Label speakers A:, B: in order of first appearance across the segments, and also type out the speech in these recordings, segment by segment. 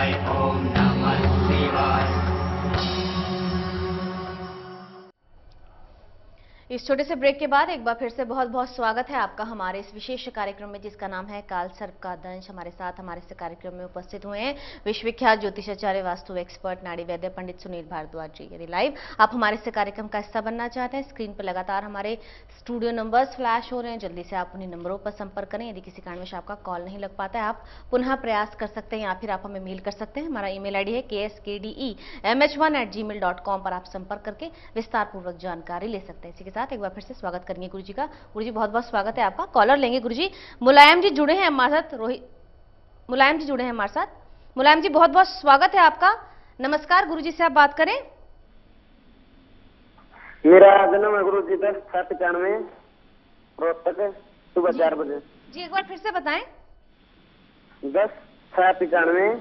A: शिवाय ओम नमः शिवाय।
B: इस छोटे से ब्रेक के बाद एक बार फिर से बहुत बहुत स्वागत है आपका हमारे इस विशेष कार्यक्रम में जिसका नाम है काल सर्प का दंश। हमारे साथ हमारे इस कार्यक्रम में उपस्थित हुए हैं विश्वविख्यात ज्योतिषाचार्य वास्तु एक्सपर्ट नाड़ी वैद्य पंडित सुनील भारद्वाज जी। यदि लाइव आप हमारे इस कार्यक्रम का हिस्सा बनना चाहते हैं, स्क्रीन पर लगातार हमारे स्टूडियो नंबर्स फ्लैश हो रहे हैं, जल्दी से आप उन्हीं नंबरों पर संपर्क करें। यदि किसी कारणवश आपका कॉल नहीं लग पाता है, आप पुनः प्रयास कर सकते हैं या फिर आप हमें मेल कर सकते हैं। हमारा ईमेल आईडी है kskdemh1@gmail.com पर आप संपर्क करके विस्तार पूर्वक जानकारी ले सकते हैं। इसी के साथ एक बार फिर से स्वागत करेंगे गुरुजी का। गुरुजी बहुत बहुत स्वागत है आपका। कॉलर लेंगे गुरुजी। मुलायम जी जुड़े हैं हमारे साथ, मुलायम जी जुड़े हैं हमारे साथ। मुलायम जी बहुत बहुत स्वागत है आपका। नमस्कार, गुरुजी से आप बात करें।
C: मेरा जन्म है गुरुजी 10/7/95 रोहतक सुबह 4 बजे।
B: जी एक बार फिर से बताएं।
C: 10/7/95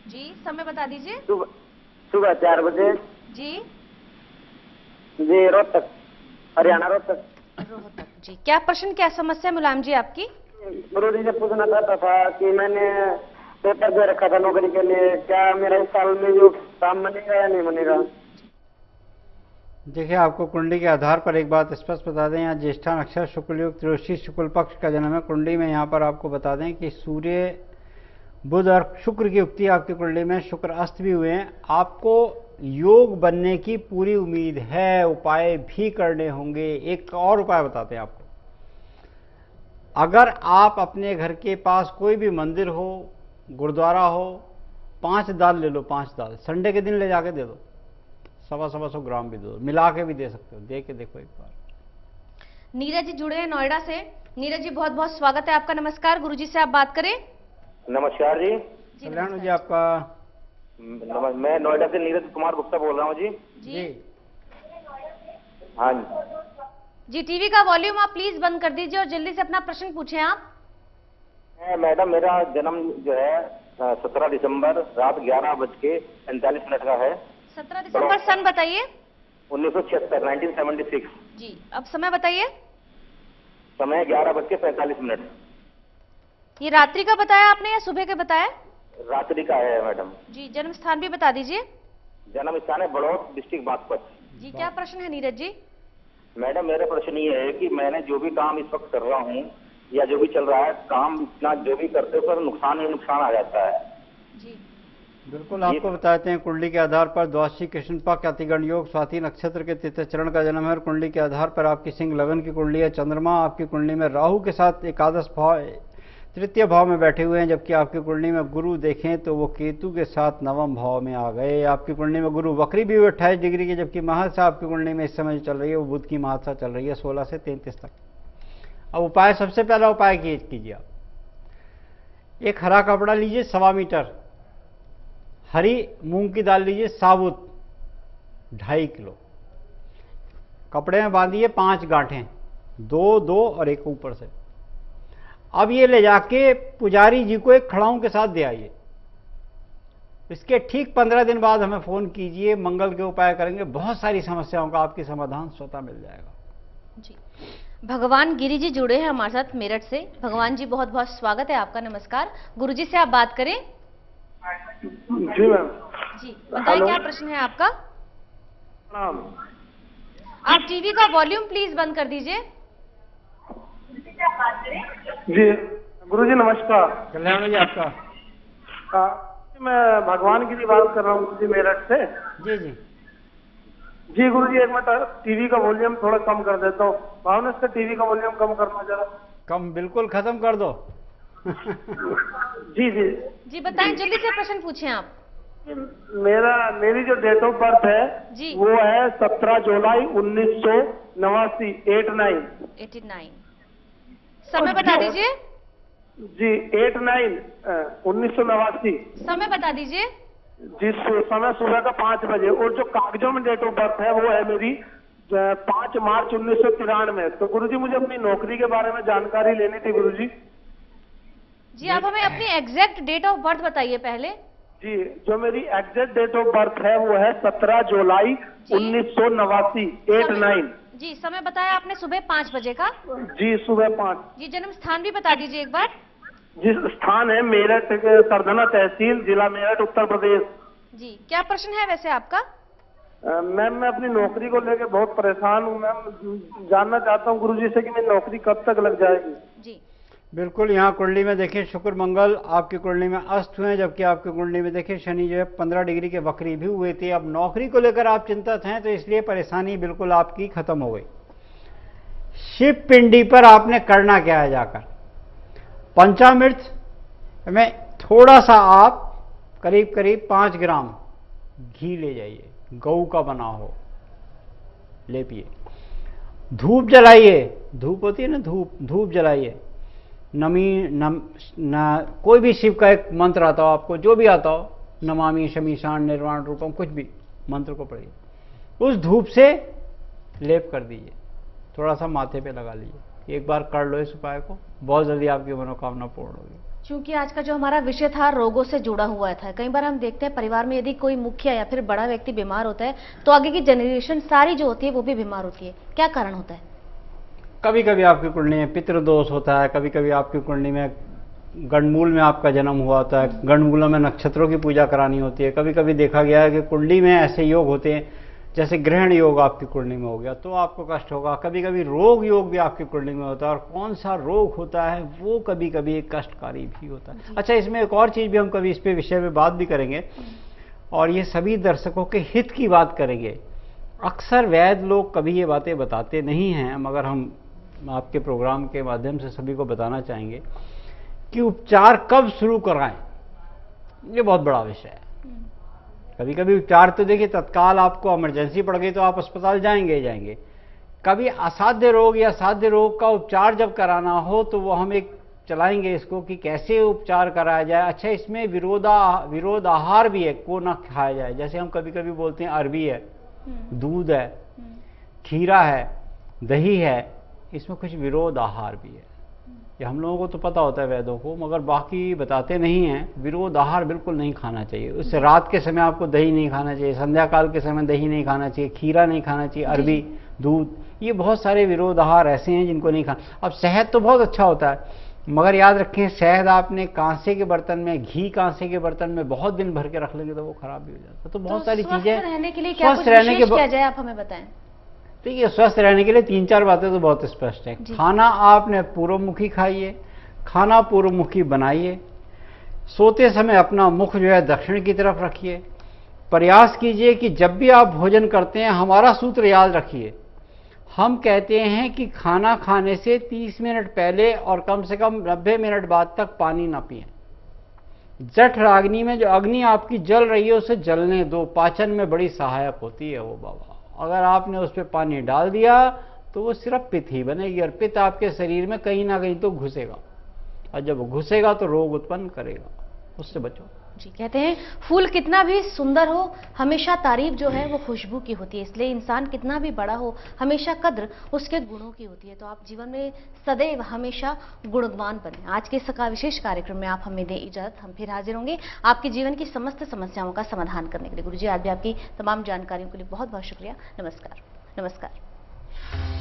B: जी समय बता दीजिए।
C: सुबह 4 बजे
B: जी
C: रोहतक, हरियाणा रोहतक।
B: जी क्या प्रश्न, क्या समस्या मुलायम जी आपकी?
C: गुरुजी से पूछना चाहता था कि मैंने पेपर दे रखा था नौकरी के लिए, क्या मेरा इस साल में जो काम बनेगा या नहीं बनेगा?
D: देखिए, आपको कुंडली के आधार पर एक बात स्पष्ट बता दें, यहाँ ज्येष्ठा नक्षत्र शुक्ल युग त्रयोदशी शुक्ल पक्ष का जन्म है। कुंडली में यहाँ पर आपको बता दें कि सूर्य बुध और शुक्र की युक्ति आपकी कुंडली में, शुक्र अस्त भी हुए हैं। आपको योग बनने की पूरी उम्मीद है, उपाय भी करने होंगे। एक और उपाय बताते हैं आपको। अगर आप अपने घर के पास कोई भी मंदिर हो, गुरुद्वारा हो, 5 दाल ले लो, 5 दाल संडे के दिन ले जाके दे दो, 125 ग्राम भी दे दो, मिला के भी दे सकते हो, दे के देखो एक बार।
B: नीरज जी जुड़े हैं नोएडा से। नीरज जी बहुत बहुत स्वागत है आपका। नमस्कार, गुरुजी से आप बात करें।
C: नमस्कार जी।
D: कल्याण जी आपका।
C: मैं नोएडा से नीरज कुमार गुप्ता बोल रहा हूँ जी।
B: जी
C: हाँ
B: जी टीवी का वॉल्यूम आप प्लीज बंद कर दीजिए और जल्दी से अपना प्रश्न पूछें आप।
C: मैडम, मेरा जन्म जो है 17 दिसंबर रात 11:45 का है।
B: 17 दिसंबर सन बताइए।
C: 1976, 1976।
B: जी अब समय बताइए।
C: समय 11:45।
B: ये रात्रि का बताया आपने या सुबह के बताया?
C: रात्रि का है मैडम।
B: जी जन्म स्थान भी बता दीजिए।
C: जन्म स्थान है बड़ौद, डिस्ट्रिक्ट बागपत।
B: जी क्या प्रश्न है नीरज जी?
C: मैडम, मेरा प्रश्न ये है कि मैंने जो भी काम इस वक्त कर रहा हूँ या जो भी चल रहा है काम, इतना जो भी करते हो पर नुकसान ही नुकसान आ जाता है
B: जी।
D: बिल्कुल आपको बताते हैं। कुंडली के आधार पर द्वादशी कृष्ण पक्ष अतिगण योग स्वाति नक्षत्र के तृतीय चरण का जन्म है और कुंडली के आधार पर आपकी सिंह लगन की कुंडली है। चंद्रमा आपकी कुंडली में राहु के साथ एकादश भाव तृतीय भाव में बैठे हुए हैं, जबकि आपकी कुंडली में गुरु देखें तो वो केतु के साथ नवम भाव में आ गए। आपकी कुंडली में गुरु वक्री भी हुए 28 डिग्री की, जबकि महादशा आपकी कुंडली में इस समय चल रही है वो बुध की महादशा चल रही है 16 से 33 तक। अब उपाय, सबसे पहला उपाय कीजिए आप, एक हरा कपड़ा लीजिए 1.25 मीटर, हरी मूंग की दाल लीजिए साबुत 2.5 किलो, कपड़े में बांधिए 5 गांठें, 2 और एक ऊपर से। अब ये ले जाके पुजारी जी को एक खड़ाऊं के साथ दे आइए। इसके ठीक 15 दिन बाद हमें फोन कीजिए, मंगल के उपाय करेंगे, बहुत सारी समस्याओं का आपकी समाधान स्वतः मिल जाएगा
B: जी। भगवान गिरी जी जुड़े हैं हमारे साथ मेरठ से। भगवान जी बहुत बहुत स्वागत है आपका। नमस्कार, गुरुजी से आप बात करें।
C: जी मैम।
B: जी बताएं क्या प्रश्न है आपका?
C: प्रणाम।
B: आप टीवी का वॉल्यूम प्लीज बंद कर दीजिए।
C: जी गुरुजी नमस्कार।
D: कल्याण जी आपका।
C: मैं भगवान गिरी बात कर रहा हूँ गुरुजी मेरठ से।
D: जी जी
C: जी गुरुजी, एक मिनट टीवी का वॉल्यूम थोड़ा कम कर देता हूँ। भावना से टीवी का वॉल्यूम कम करना जरा।
D: कम बिल्कुल खत्म कर दो।
C: जी जी
B: जी बताएं, जल्दी से प्रश्न पूछें आप।
C: मेरी जो डेट ऑफ बर्थ है
B: जी
C: वो है 17 जुलाई 1989,
B: 89। समय बता दीजिए।
C: जी 1989।
B: समय बता दीजिए।
C: जिस समय सुबह का 5 बजे, और जो कागजों में डेट ऑफ बर्थ है वो है मेरी 5 मार्च 1993। तो गुरुजी मुझे अपनी नौकरी के बारे में जानकारी लेनी थी गुरुजी।
B: जी आप हमें अपनी एग्जैक्ट डेट ऑफ बर्थ बताइए पहले।
C: जी जो मेरी एग्जैक्ट डेट ऑफ बर्थ है वो है 17 जुलाई 1989, 89।
B: जी समय बताया आपने सुबह 5 बजे का।
C: जी सुबह 5।
B: जी जन्म स्थान भी बता दीजिए एक बार।
C: जिस स्थान है मेरठ के सरधना तहसील, जिला मेरठ, उत्तर प्रदेश।
B: जी, क्या प्रश्न है वैसे आपका?
C: मैम, मैं अपनी नौकरी को लेकर बहुत परेशान हूँ मैम। जानना चाहता हूँ गुरुजी से कि मेरी नौकरी कब तक लग जाएगी।
B: जी,
D: बिल्कुल, यहाँ कुंडली में देखिए शुक्र मंगल आपकी कुंडली में अस्त हुए, जबकि आपकी कुंडली में देखिए शनि जो है 15 डिग्री के वक्री भी हुए थे। अब नौकरी को लेकर आप चिंतित हैं, तो इसलिए परेशानी बिल्कुल आपकी खत्म हो गई। शिव पिंडी पर आपने करना क्या है, जाकर पंचामृत में थोड़ा सा आप करीब करीब 5 ग्राम घी ले जाइए, गऊ का बना हो, लेपिए। धूप जलाइए, धूप होती है ना, धूप जलाइए। कोई भी शिव का एक मंत्र आता हो आपको, जो भी आता हो, नमामि शमीशान निर्वाण रूपम, कुछ भी मंत्र को पढ़िए, उस धूप से लेप कर दीजिए, थोड़ा सा माथे पे लगा लीजिए। एक बार कर लो इस उपाय को, बहुत जल्दी आपकी मनोकामना पूर्ण होगी।
B: क्योंकि आज का जो हमारा विषय था रोगों से जुड़ा हुआ था, कई बार हम देखते हैं परिवार में यदि कोई मुखिया या फिर बड़ा व्यक्ति बीमार होता है तो आगे की जनरेशन सारी जो होती है वो भी बीमार होती है। क्या कारण होता है?
D: कभी कभी आपकी कुंडली में पितृदोष होता है, कभी कभी आपकी कुंडली में गणमूल में आपका जन्म हुआ होता है, गणमूलों में नक्षत्रों की पूजा करानी होती है। कभी कभी देखा गया है कि कुंडली में ऐसे योग होते हैं, जैसे ग्रहण योग आपकी कुंडली में हो गया तो आपको कष्ट होगा। कभी कभी रोग योग भी आपकी कुंडली में होता है, और कौन सा रोग होता है वो कभी कभी एक कष्टकारी भी होता है। अच्छा, इसमें एक और चीज भी हम कभी इस पे विषय में बात भी करेंगे, और ये सभी दर्शकों के हित की बात करेंगे। अक्सर वैद्य लोग कभी ये बातें बताते नहीं हैं, मगर हम आपके प्रोग्राम के माध्यम से सभी को बताना चाहेंगे कि उपचार कब शुरू कराएं, ये बहुत बड़ा विषय है। कभी कभी उपचार तो देखिए तत्काल आपको इमरजेंसी पड़ गई तो आप अस्पताल जाएंगे। कभी असाध्य रोग या साध्य रोग का उपचार जब कराना हो तो वो हम एक चलाएंगे इसको कि कैसे उपचार कराया जाए। अच्छा, इसमें विरोध आहार भी है, को ना खाया जाए। जैसे हम कभी कभी बोलते हैं अरबी है, दूध है, खीरा है, दही है, इसमें कुछ विरोध आहार भी है। ये हम लोगों को तो पता होता है वैद्यों को, मगर बाकी बताते नहीं हैं। विरोध आहार बिल्कुल नहीं खाना चाहिए। उससे रात के समय आपको दही नहीं खाना चाहिए, संध्या काल के समय दही नहीं खाना चाहिए, खीरा नहीं खाना चाहिए, अरबी, दूध, ये बहुत सारे विरोध आहार ऐसे हैं जिनको नहीं खाना। अब शहद तो बहुत अच्छा होता है, मगर याद रखें शहद आपने कांसे के बर्तन में, घी कांसे के बर्तन में बहुत दिन भर के रख लेंगे तो वो खराब भी हो जाता है। तो बहुत सारी चीजें
B: रहने के लिए क्या कुछ विशेष किया जाए, आप हमें बताएं।
D: ठीक है, स्वस्थ रहने के लिए 3-4 बातें तो बहुत स्पष्ट है। खाना आपने पूर्वमुखी खाइए, खाना पूर्वमुखी बनाइए, सोते समय अपना मुख जो है दक्षिण की तरफ रखिए। प्रयास कीजिए कि जब भी आप भोजन करते हैं, हमारा सूत्र याद रखिए, हम कहते हैं कि खाना खाने से 30 मिनट पहले और कम से कम 90 मिनट बाद तक पानी ना पिएं। जठराग्नि में जो अग्नि आपकी जल रही है उसे जलने दो, पाचन में बड़ी सहायक होती है वो बाबा। अगर आपने उस पर पानी डाल दिया तो वो सिर्फ पित्त ही बनेगी, और पित्त आपके शरीर में कहीं ना कहीं तो घुसेगा, और जब वो घुसेगा तो रोग उत्पन्न करेगा, उससे बचो।
B: जी, कहते हैं फूल कितना भी सुंदर हो, हमेशा तारीफ जो है वो खुशबू की होती है। इसलिए इंसान कितना भी बड़ा हो, हमेशा कद्र उसके गुणों की होती है। तो आप जीवन में सदैव हमेशा गुणवान बने। आज के इस विशेष कार्यक्रम में आप हमें दें इजाजत, हम फिर हाजिर होंगे आपके जीवन की समस्त समस्याओं का समाधान करने के लिए। गुरुजी, आज भी आपकी तमाम जानकारियों के लिए बहुत बहुत शुक्रिया। नमस्कार। नमस्कार।